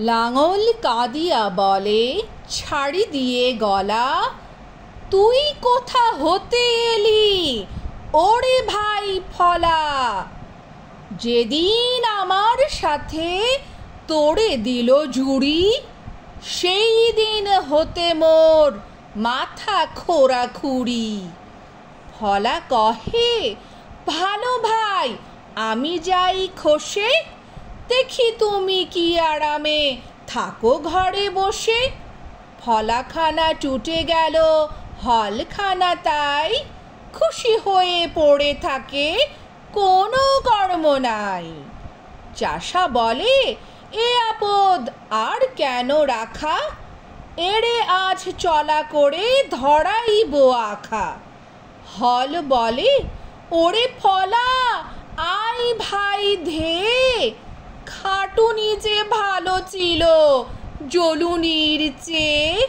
লাঙল কাঁদিয়া বলে ছাড়ি দিয়ে গলা, তুই কোথা হতে এলি ওরে ভাই ফলা। যেদিন আমার সাথে তোড়ে দিল জুড়ি, সেই দিন হতে মোর মাথা খোরাখুরি। ফলা কহে, ভালো ভাই আমি যাই খসে, দেখি তুমি কি আরামে থাকো ঘরে বসে। ফলাখানা টুটে গেল হলখানা তাই, খুশি হয়ে পড়ে থাকে কোনো কর্ম নাই। চাষা বলে, এ আপদ আর কেন রাখা, এড়ে আজ চলা করে ধরাইব আখা। হল বলে, ওরে ফলা আয় ভাই ধেয়ে, খাটুনি যে ভালো ছিল জ্বলুনির চেয়ে।